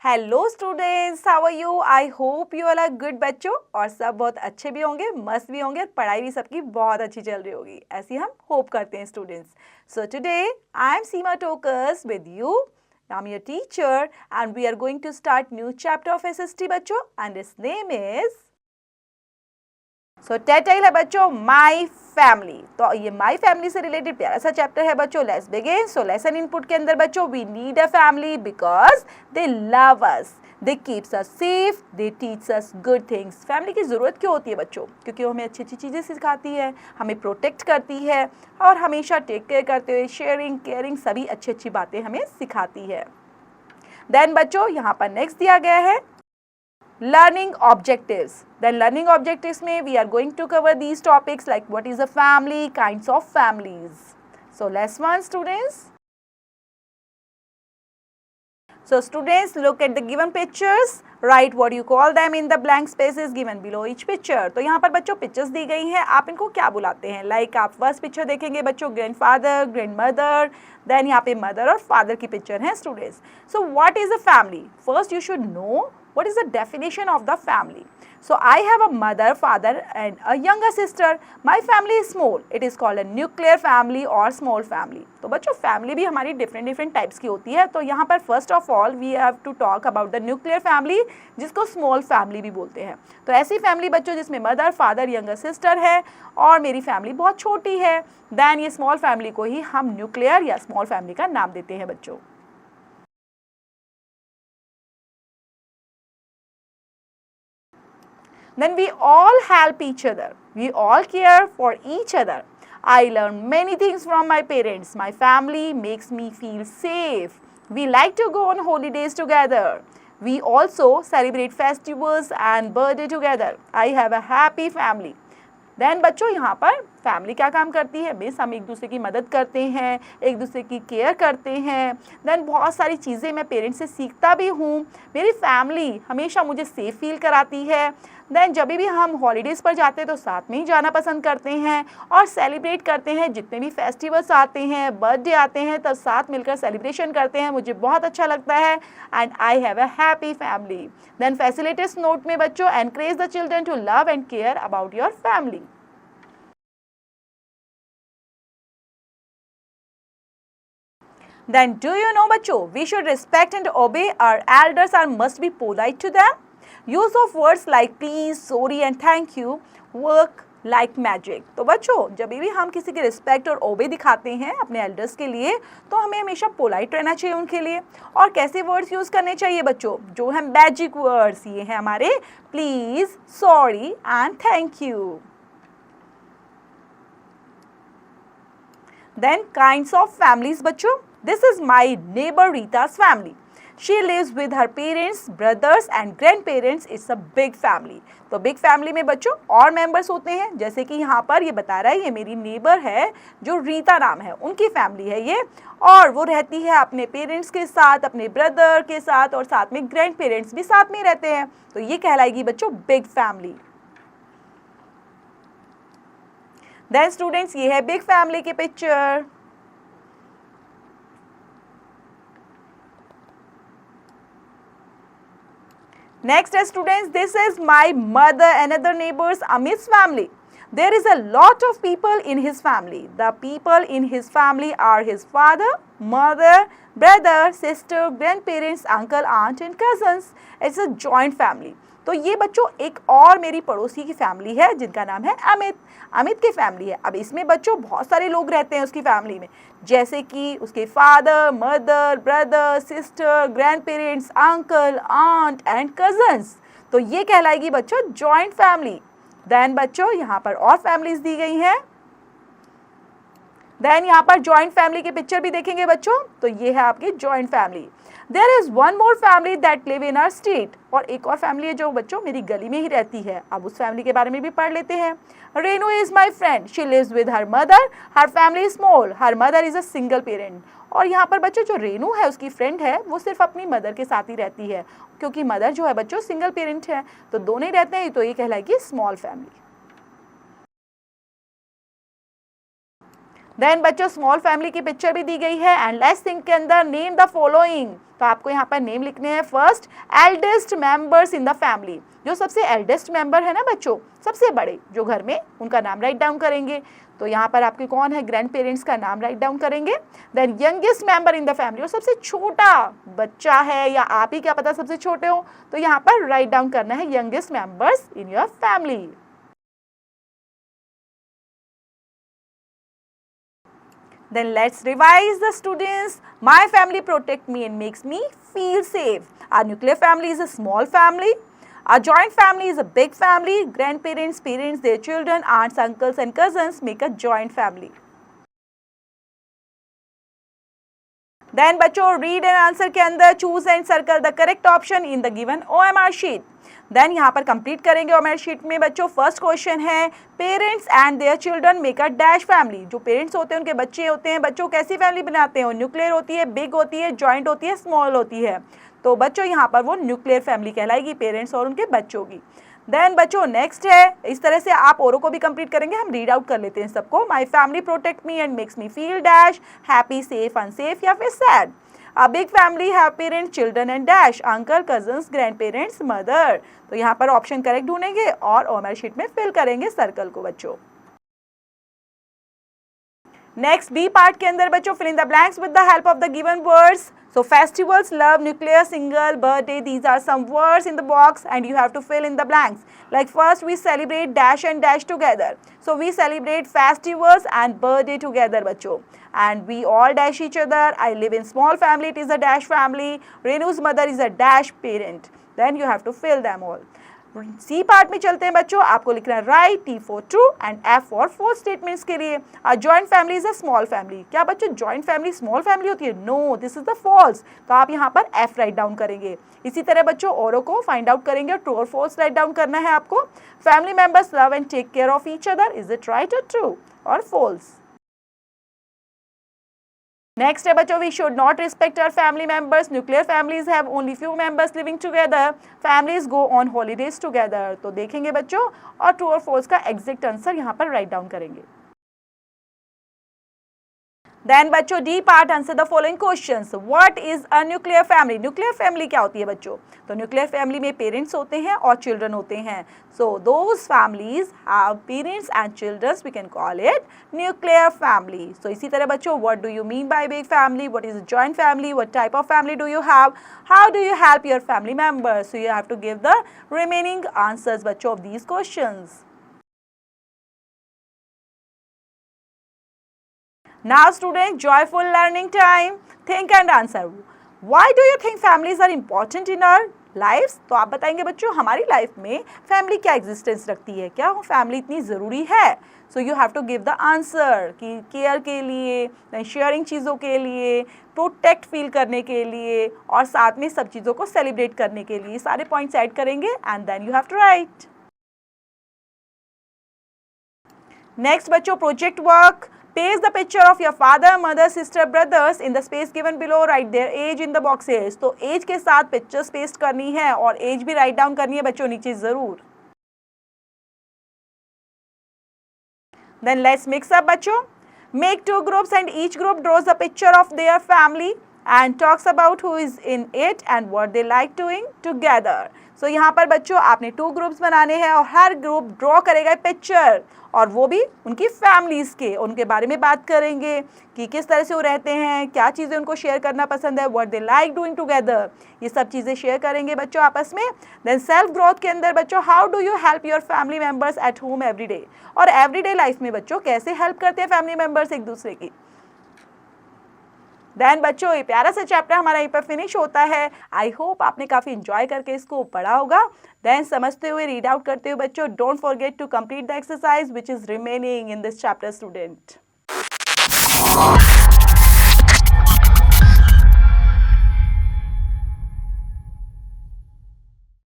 Hello students, how are you? I hope you all are good बच्चों। और सब बहुत अच्छे भी होंगे, मस्त भी होंगे, और पढ़ाई भी सबकी बहुत अच्छी चल रही होगी, ऐसी हम होप करते हैं students. So today I am Seema Tokars with you. I am your teacher and we are going to start new chapter of SST बच्चों, and it's name is title है बच्चों माई फैमिली। तो ये माई फैमिली से related प्यारा सा chapter है बच्चों। Let's begin. So lesson input के अंदर बच्चों we need a family because they love us, they keeps us safe, they teach us good things. Family की ज़रूरत क्यों होती है बच्चों? क्योंकि वो हमें अच्छी अच्छी चीज़ें सिखाती है, हमें प्रोटेक्ट करती है और हमेशा टेक केयर करते हुए शेयरिंग केयरिंग सभी अच्छी अच्छी बातें हमें सिखाती है। देन बच्चों यहाँ पर नेक्स्ट दिया गया है learning objectives. Then learning objectives में we are going to cover these topics like what is a family, kinds of families. So let's one students. So students look at the given pictures. Write what you call them in the blank spaces given below each picture. तो यहाँ पर बच्चों pictures दी गई हैं, आप इनको क्या बुलाते हैं? लाइक आप फर्स्ट पिक्चर देखेंगे बच्चों ग्रैंडफादर, ग्रैंडमदर, देन यहाँ पे मदर और फादर की पिक्चर है students. So what is a family? First you should know what is the definition of the family. So I have a mother, father and a younger sister. My family is small. It is called a nuclear family or small family. तो बच्चों family भी हमारी different types की होती है। तो यहाँ पर first of all we have to talk about the nuclear family, जिसको स्मॉल फैमिली भी बोलते हैं। तो ऐसी फैमिली बच्चों जिसमें मदर, फादर, यंगर सिस्टर है और मेरी फैमिली बहुत छोटी है, देन ये स्मॉल फैमिली को ही हम न्यूक्लियर या स्मॉल फैमिली का नाम देते हैं बच्चों। Then we all help each other. We all care for each other. I learn many things from my parents. My family makes me feel safe. We like to go on holidays together. We also celebrate festivals and birthday together. I have a happy family. Then बच्चों यहाँ पर family क्या काम करती है? Base हम एक दूसरे की मदद करते हैं, एक दूसरे की केयर करते हैं। देन बहुत सारी चीज़ें मैं पेरेंट्स से सीखता भी हूँ। मेरी फैमिली हमेशा मुझे सेफ फील कराती है। देन जब भी हम हॉलीडेज़ पर जाते हैं तो साथ में ही जाना पसंद करते हैं और सेलिब्रेट करते हैं। जितने भी फेस्टिवल्स आते हैं, बर्थडे आते हैं, तब साथ मिलकर सेलिब्रेशन करते हैं। मुझे बहुत अच्छा लगता है and I have a happy family. Then facilitates note में बच्चों encourage the children to love and care about your family. Then do you know बच्चों we should respect and obey our elders and must be polite to them. Use of words like please, sorry and thank you work like magic. तो बच्चों जब भी हम किसी की respect और ओबे दिखाते हैं अपने एल्डर्स के लिए तो हमें हमेशा पोलाइट रहना चाहिए उनके लिए। और कैसे वर्ड्स यूज़ करने चाहिए बच्चों? जो हैं मैजिक वर्ड्स, ये हैं हमारे please, sorry and thank you. Then kinds of families बच्चों, this is my neighbor Rita's family. She lives with her parents, brothers and grandparents. It's a big family. तो बिग फैमिली में बच्चों और members होते हैं, जैसे कि यहाँ पर ये बता रहा है ये मेरी नेबर है जो रीता नाम है, उनकी फैमिली है ये, और वो रहती है अपने पेरेंट्स के साथ, अपने ब्रदर के साथ और साथ में ग्रैंड पेरेंट्स भी साथ में रहते हैं। तो ये कहलाएगी बच्चों बिग फैमिली। देन स्टूडेंट्स ये है बिग फैमिली की picture. Next students, this is my mother, another neighbor's Amit's family. There is a lot of people in his family. The people in his family are his father, mother, brother, sister, grandparents, uncle, aunt and cousins. It's a joint family. तो ये बच्चों एक और मेरी पड़ोसी की family है जिनका नाम है अमित। अमित की फैमिली है। अब इसमें बच्चों बहुत सारे लोग रहते हैं उसकी फैमिली में, जैसे कि उसके father, mother, brother, sister, grandparents, uncle, aunt and cousins. तो ये कहलाएगी बच्चों जॉइंट फैमिली। देन बच्चों यहाँ पर और फैमिलीज दी गई हैं। देन यहाँ पर जॉइंट फैमिली की पिक्चर भी देखेंगे बच्चों, तो ये है आपकी joint family. There is one more family that live in our street. और एक और फैमिली है जो बच्चों मेरी गली में ही रहती है। अब उस फैमिली के बारे में भी पढ़ लेते हैं। Renu is my friend, she lives with her mother, her family is small, her mother is a single parent. और यहाँ पर बच्चों जो रेनू है उसकी फ्रेंड है वो सिर्फ अपनी मदर के साथ ही रहती है, क्योंकि मदर जो है बच्चों सिंगल पेरेंट है, तो दोनों ही रहते हैं, तो ये कहलाएगी स्मॉल फैमिली। देन बच्चों स्मॉल फैमिली की पिक्चर भी दी गई है एंड लेट्स थिंक के अंदर नेम द फॉलोइंग। तो आपको यहाँ पर नेम लिखने हैं। First, eldest members in the family, जो सबसे एल्डेस्ट मेंबर है ना बच्चों, सबसे बड़े जो घर में, उनका नाम राइट डाउन करेंगे। तो यहाँ पर आपके कौन है, ग्रैंड पेरेंट्स का नाम राइट डाउन करेंगे। Then youngest member in the family, और सबसे छोटा बच्चा है या आप ही क्या पता सबसे छोटे हो, तो यहाँ पर राइट डाउन करना है youngest members in your family. Then let's revise the students. My family protect me and makes me feel safe. Our nuclear family is a small family. Our joint family is a big family. Grandparents, parents, their children, aunts, uncles and cousins make a joint family. Then बच्चों read and answer के अंदर choose and circle the correct option in the given OMR sheet. Then यहाँ पर complete करेंगे OMR sheet में बच्चों। First question है parents and their children make a dash family. जो पेरेंट्स होते हैं उनके बच्चे होते हैं, बच्चों कैसी फैमिली बनाते हैं, न्यूक्लियर होती है, बिग होती है, जॉइंट होती है, स्मॉल होती है। तो बच्चों यहाँ पर वो न्यूक्लियर फैमिली कहलाएगी, पेरेंट्स और उनके बच्चों की। देन बच्चों नेक्स्ट है, इस तरह से आप औरों को भी कंप्लीट करेंगे, हम रीड आउट कर लेते हैं सबको। My family protect me and makes me feel dash happy, safe, unsafe या फिर sad. A big family have parents, children and dash uncle, cousins, grandparents, mother। तो यहाँ पर ऑप्शन करेक्ट ढूंढेंगे और OMR शीट में फिल करेंगे सर्कल को बच्चों। नेक्स्ट बी पार्ट के अंदर बच्चों fill in the blanks with the help of the given words. So festivals, love, nuclear, single, birthday, these are some words in the box and you have to fill in the blanks. Like first we celebrate dash and dash together. So we celebrate festivals and birthday together बच्चों. And we all dash each other. I live in small family, it is a dash family. Renu's mother is a dash parent. Then you have to fill them all. C part में चलते हैं बच्चों, आपको लिखना है right, T for true and F for fourth statements के लिए। Joint family is a small family. क्या बच्चों जॉइंट फैमिली स्मॉल फैमिली होती है? No, this is the false. तो आप यहाँ पर एफ राइट डाउन करेंगे। इसी तरह बच्चों औरों को फाइंड आउट करेंगे, ट्रू और फॉल्स राइट डाउन करना है आपको। Family members love and take care of each other, is it right और ट्रू और फॉल्स? नेक्स्ट है बच्चों, we should not respect our family members. Nuclear families have only few members living together. Families go on holidays together. तो देखेंगे बच्चों और true और false का एग्जैक्ट आंसर यहाँ पर राइट डाउन करेंगे। देन बच्चों D part, answer the following questions. What is a nuclear family? Nuclear family क्या होती है बच्चों? तो न्यूक्लियर फैमिली में पेरेंट्स होते हैं और चिल्ड्रन होते हैं। So those families have parents and childrens, we can call it nuclear family. So इसी तरह बच्चों what do you mean by big family? What is a joint family? What type of family do you have? How do you help your family members? So you have to give the remaining answers बच्चों of these questions. Now students, joyful learning time. Think and answer. Why do you think families are important in our lives? तो आप बताएंगे बच्चों हमारी life में family क्या existence रखती है, क्या फैमिली इतनी ज़रूरी है? So you have to give the answer कि केयर के लिए, शेयरिंग चीज़ों के लिए, प्रोटेक्ट फील करने के लिए और साथ में सब चीज़ों को सेलिब्रेट करने के लिए। सारे पॉइंट्स ऐड करेंगे and then you have to write. Next बच्चों project work. Paste the picture of your father, mother, sister, brothers in the space given below. Write their age in the boxes. तो as के साथ pictures paste करनी है और as भी write down करनी है बच्चों नीचे जरूर। Then let's mix up बच्चों। Make two groups and each group draws a picture of their family and talks about who is in it and what they like doing together. So यहाँ पर बच्चों आपने 2 ग्रुप्स बनाने हैं और हर group draw करेगा picture और वो भी उनकी फैमिलीज़ के, उनके बारे में बात करेंगे कि किस तरह से वो रहते हैं, क्या चीज़ें उनको शेयर करना पसंद है, what they like doing together, ये सब चीज़ें शेयर करेंगे बच्चों आपस में। देन सेल्फ ग्रोथ के अंदर बच्चों how do you help your family members at home every day, और एवरीडे लाइफ में बच्चों कैसे हेल्प करते हैं फैमिली मेम्बर्स एक दूसरे की। देन बच्चों ये प्यारा सा चैप्टर हमारा यहीं पर फिनिश होता है। आई होप आपने काफ़ी इंजॉय करके इसको पढ़ा होगा। देन समझते हुए रीड आउट करते हुए बच्चों don't forget to complete the exercise which is remaining in this chapter student.